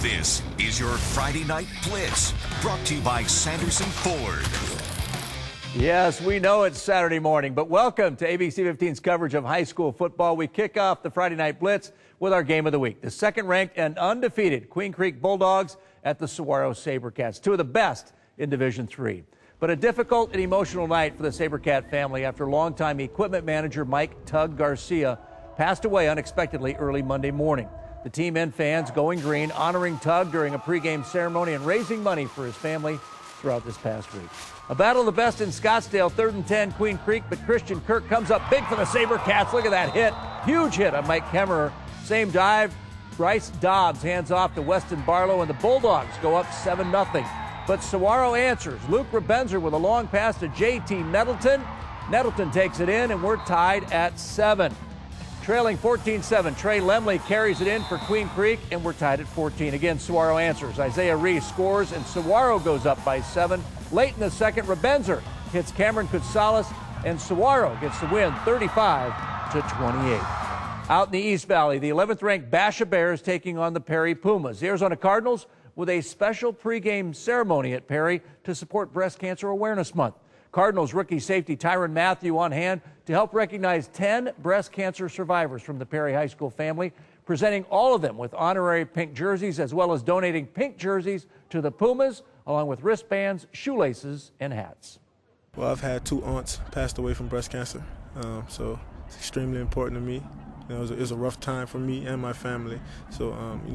This is your Friday Night Blitz, brought to you by Sanderson Ford. Yes, we know it's Saturday morning, but welcome to ABC 15's coverage of high school football. We kick off the Friday Night Blitz with our game of the week. The second-ranked and undefeated Queen Creek Bulldogs at the Saguaro SaberCats, two of the best in Division III. But a difficult and emotional night for the SaberCat family after longtime equipment manager Mike "Tug" Garcia passed away unexpectedly early Monday morning. The team and fans going green, honoring Tug during a pregame ceremony and raising money for his family throughout this past week. A battle of the best in Scottsdale, 3rd and 10, Queen Creek, but Christian Kirk comes up big for the SaberCats. Look at that hit. Huge hit on Mike Kemmerer. Same dive. Bryce Dobbs hands off to Weston Barlow, and the Bulldogs go up 7-0. But Saguaro answers. Luke Rebenzer with a long pass to J.T. Nettleton. Nettleton takes it in, and we're tied at 7. Trailing 14-7, Trey Lemley carries it in for Queen Creek, and we're tied at 14. Again, Saguaro answers. Isaiah Reese scores, and Saguaro goes up by 7. Late in the second, Rebenzer hits Cameron Kutsalis, and Saguaro gets the win 35-28. Out in the East Valley, the 11th-ranked Basha Bears taking on the Perry Pumas. The Arizona Cardinals with a special pregame ceremony at Perry to support Breast Cancer Awareness Month. Cardinals rookie safety Tyrann Mathieu on hand to help recognize 10 breast cancer survivors from the Perry High School family, presenting all of them with honorary pink jerseys, as well as donating pink jerseys to the Pumas, along with wristbands, shoelaces, and hats. Well, I've had 2 aunts passed away from breast cancer, so it's extremely important to me. You know, it was a rough time for me and my family. So,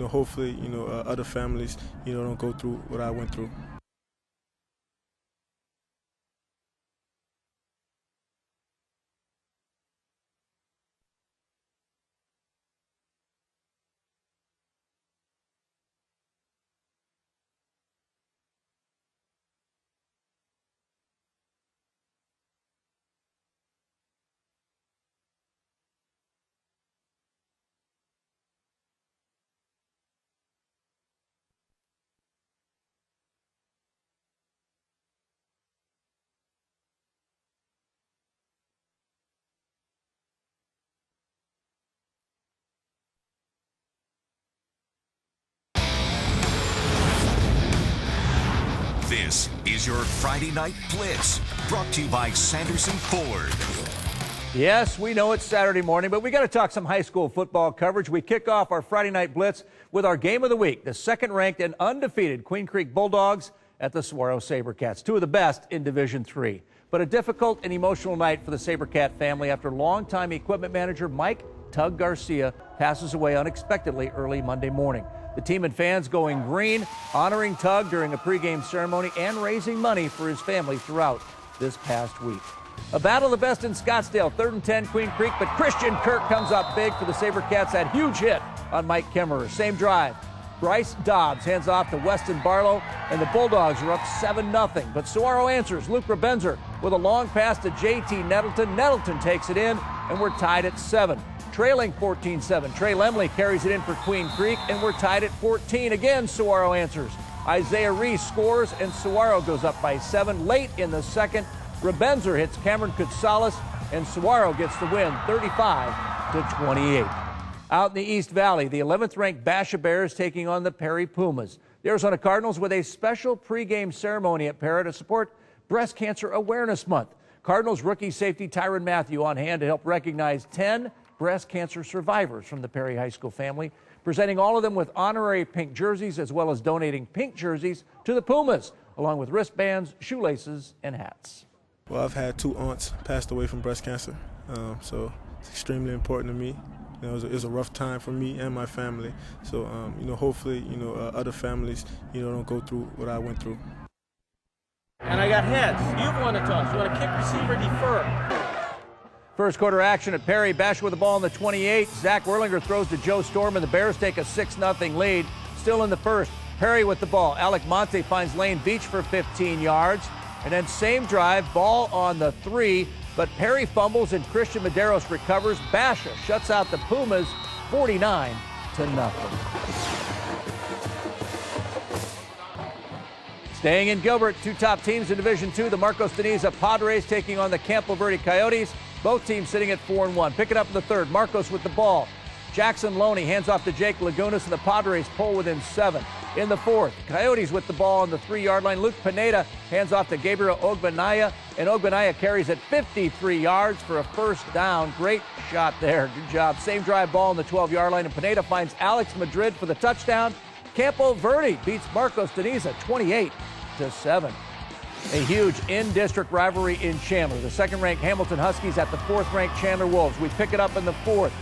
hopefully, other families, don't go through what I went through. This is your Friday Night Blitz, brought to you by Sanderson Ford. Yes, we know it's Saturday morning, but we got to talk some high school football coverage. We kick off our Friday Night Blitz with our game of the week, the second-ranked and undefeated Queen Creek Bulldogs at the Saguaro SaberCats, two of the best in Division III. But a difficult and emotional night for the SaberCat family after longtime equipment manager Mike "Tug" Garcia passes away unexpectedly early Monday morning. The team and fans going green, honoring Tug during a pregame ceremony and raising money for his family throughout this past week. A battle of the best in Scottsdale, 3rd and 10, Queen Creek, but Christian Kirk comes up big for the SaberCats. That huge hit on Mike Kemmerer. Same drive. Bryce Dobbs hands off to Weston Barlow, and the Bulldogs are up 7-0. But Saguaro answers. Luke Rebenzer with a long pass to J.T. Nettleton. Nettleton takes it in, and we're tied at 7. Trailing 14-7, Trey Lemley carries it in for Queen Creek, and we're tied at 14. Again, Saguaro answers. Isaiah Reese scores, and Saguaro goes up by 7. Late in the second, Rebenzer hits Cameron Kutsalis, and Saguaro gets the win 35-28. Out in the East Valley, the 11th-ranked Basha Bears taking on the Perry Pumas. The Arizona Cardinals with a special pregame ceremony at Perry to support Breast Cancer Awareness Month. Cardinals rookie safety Tyrann Mathieu on hand to help recognize 10 breast cancer survivors from the Perry High School family, presenting all of them with honorary pink jerseys, as well as donating pink jerseys to the Pumas, along with wristbands, shoelaces, and hats. Well, I've had 2 aunts passed away from breast cancer, so it's extremely important to me. It was a rough time for me and my family. So, hopefully, other families, don't go through what I went through. And I got heads. You've won the toss. You want to kick, receiver, defer. First quarter action at Perry. Basha with the ball in the 28. Zach Werlinger throws to Joe Storm, and the Bears take a 6-0 lead. Still in the first. Perry with the ball. Alec Monte finds Lane Beach for 15 yards. And then same drive, ball on the 3. But Perry fumbles and Christian Medeiros recovers. Basha shuts out the Pumas 49-0. Staying in Gilbert, 2 top teams in Division II. The Marcos Deniza Padres taking on the Campo Verde Coyotes. Both teams sitting at 4-1. Pick it up in the third. Marcos with the ball. Jackson Loney hands off to Jake Lagunas, and the Padres pull within 7. in the fourth. Coyotes with the ball on the 3-yard line. Luke Pineda hands off to Gabriel Ogbanaya, and Ogbanaya carries it 53 yards for a first down. Great shot there. Good job. Same drive ball on the 12-yard line, and Pineda finds Alex Madrid for the touchdown. Campo Verde beats Marcos Deniza 28-7. A huge in-district rivalry in Chandler. The second-ranked Hamilton Huskies at the fourth-ranked Chandler Wolves. We pick it up in the fourth.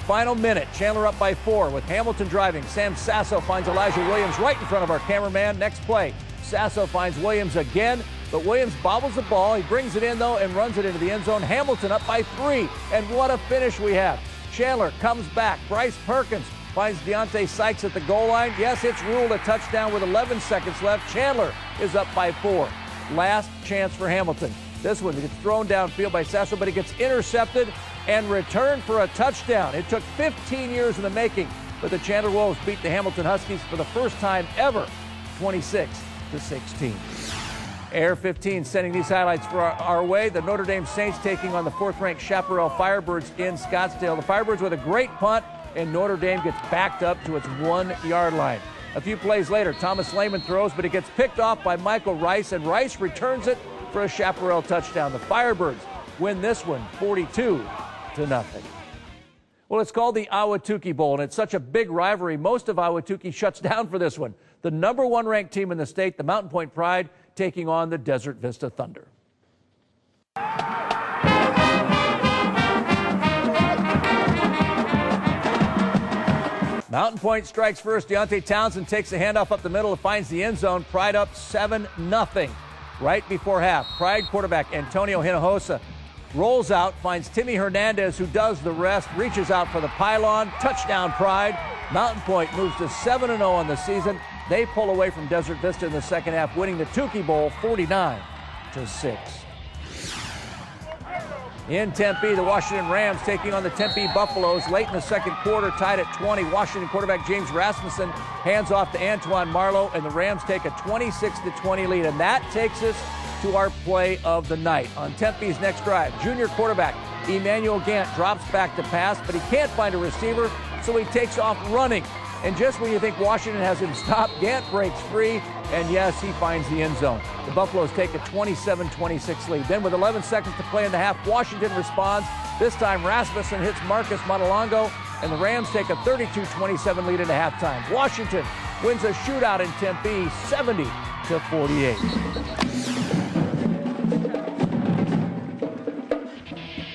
Final minute, Chandler up by 4 with Hamilton driving. Sam Sasso finds Elijah Williams right in front of our cameraman. Next play, Sasso finds Williams again, but Williams bobbles the ball. He brings it in, though, and runs it into the end zone. Hamilton up by 3, and what a finish we have. Chandler comes back. Bryce Perkins finds Deontay Sykes at the goal line. Yes, it's ruled a touchdown with 11 seconds left. Chandler is up by 4. Last chance for Hamilton. This one gets thrown downfield by Sasso, but it gets intercepted and returned for a touchdown. It took 15 years in the making, but the Chandler Wolves beat the Hamilton Huskies for the first time ever, 26-16. Air 15 sending these highlights for our way. The Notre Dame Saints taking on the fourth-ranked Chaparral Firebirds in Scottsdale. The Firebirds with a great punt, and Notre Dame gets backed up to its 1-yard line. A few plays later, Thomas Lehman throws, but it gets picked off by Michael Rice, and Rice returns it for a Chaparral touchdown. The Firebirds win this one 42-0. Well, it's called the Ahwatukee Bowl, and it's such a big rivalry. Most of Ahwatukee shuts down for this one. The number 1 ranked team in the state, the Mountain Pointe Pride, taking on the Desert Vista Thunder. Mountain Pointe strikes first. Deontay Townsend takes the handoff up the middle and finds the end zone. Pride up 7-0. Right before half, Pride quarterback Antonio Hinojosa rolls out, finds Timmy Hernandez, who does the rest, reaches out for the pylon. Touchdown, Pride. Mountain Pointe moves to 7-0 on the season. They pull away from Desert Vista in the second half, winning the Tukey Bowl 49-6. In Tempe, the Washington Rams taking on the Tempe Buffaloes late in the second quarter, tied at 20. Washington quarterback James Rasmussen hands off to Antoine Marlowe, and the Rams take a 26-20 lead. And that takes us to our play of the night. On Tempe's next drive, junior quarterback Emmanuel Gant drops back to pass, but he can't find a receiver, so he takes off running. And just when you think Washington has him stopped, Gant breaks free, and yes, he finds the end zone. The Buffaloes take a 27-26 lead. Then with 11 seconds to play in the half, Washington responds. This time Rasmussen hits Marcus Montalongo, and the Rams take a 32-27 lead into halftime. Washington wins a shootout in Tempe, 70-48.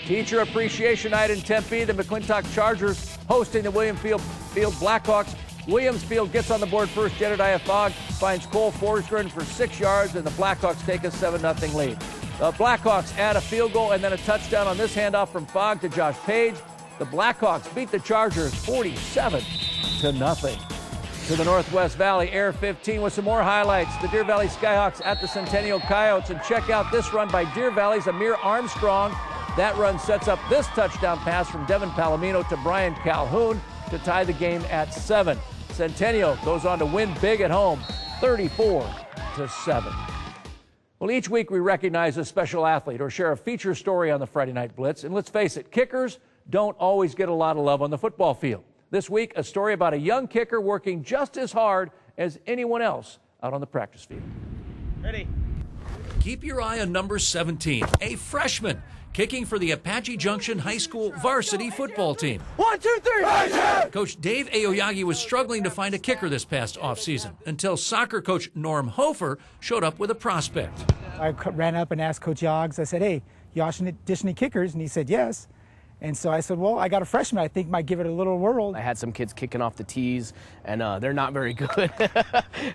Teacher Appreciation Night in Tempe. The McClintock Chargers hosting the Williams Field Blackhawks. Williams Field gets on the board first. Jedediah Fogg finds Cole Forsgren for 6 yards, and the Blackhawks take a 7-0 lead. The Blackhawks add a field goal and then a touchdown on this handoff from Fogg to Josh Page. The Blackhawks beat the Chargers 47-0. To the Northwest Valley, Air 15 with some more highlights. The Deer Valley Skyhawks at the Centennial Coyotes, and check out this run by Deer Valley's Amir Armstrong. That run sets up this touchdown pass from Devin Palomino to Brian Calhoun to tie the game at 7. Centennial goes on to win big at home, 34-7. Well, each week we recognize a special athlete or share a feature story on the Friday Night Blitz. And let's face it, kickers don't always get a lot of love on the football field. This week, a story about a young kicker working just as hard as anyone else out on the practice field. Ready. Keep your eye on number 17, a freshman, kicking for the Apache Junction High School varsity football team. 1, 2, 3. Coach Dave Aoyagi was struggling to find a kicker this past offseason until soccer coach Norm Hofer showed up with a prospect. I ran up and asked Coach Yoggs, I said, hey, you audition any kickers? And he said, yes. And so I said, well, I got a freshman I think might give it a little whirl. I had some kids kicking off the tees, and they're not very good.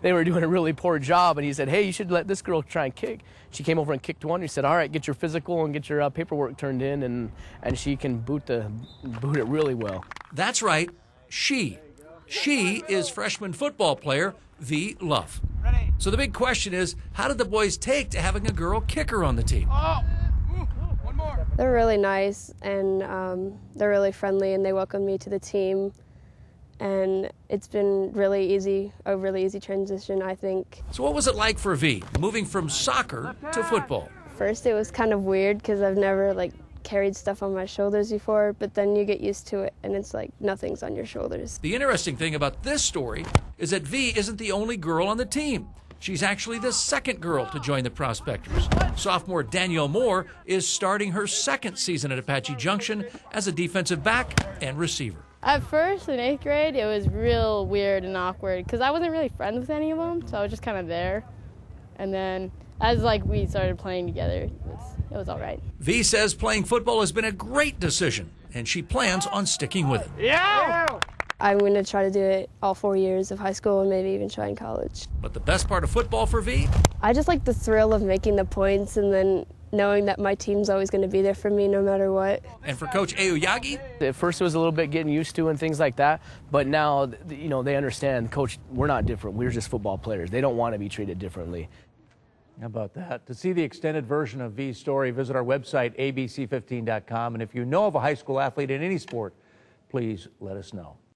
They were doing a really poor job, and he said, hey, you should let this girl try and kick. She came over and kicked one. He said, all right, get your physical and get your paperwork turned in, and she can boot it really well. That's right, she. She is freshman football player V. Luff. Ready. So the big question is, how did the boys take to having a girl kicker on the team? Oh. One more. They're really nice, and they're really friendly, and they welcomed me to the team. And it's been really easy, a really easy transition, I think. So what was it like for V, moving from soccer to football? First, it was kind of weird because I've never carried stuff on my shoulders before, but then you get used to it and it's like nothing's on your shoulders. The interesting thing about this story is that V isn't the only girl on the team. She's actually the second girl to join the Prospectors. Sophomore Danielle Moore is starting her second season at Apache Junction as a defensive back and receiver. At first, in 8th grade, it was real weird and awkward because I wasn't really friends with any of them, so I was just kind of there. And then as we started playing together, it was all right. V says playing football has been a great decision, and she plans on sticking with it. Yeah! I'm going to try to do it all 4 years of high school and maybe even try in college. But the best part of football for V? I just like the thrill of making the points and then knowing that my team's always going to be there for me no matter what. And for Coach Aoyagi? At first it was a little bit getting used to and things like that, but now, they understand, Coach, we're not different. We're just football players. They don't want to be treated differently. How about that? To see the extended version of V's story, visit our website, abc15.com. And if you know of a high school athlete in any sport, please let us know.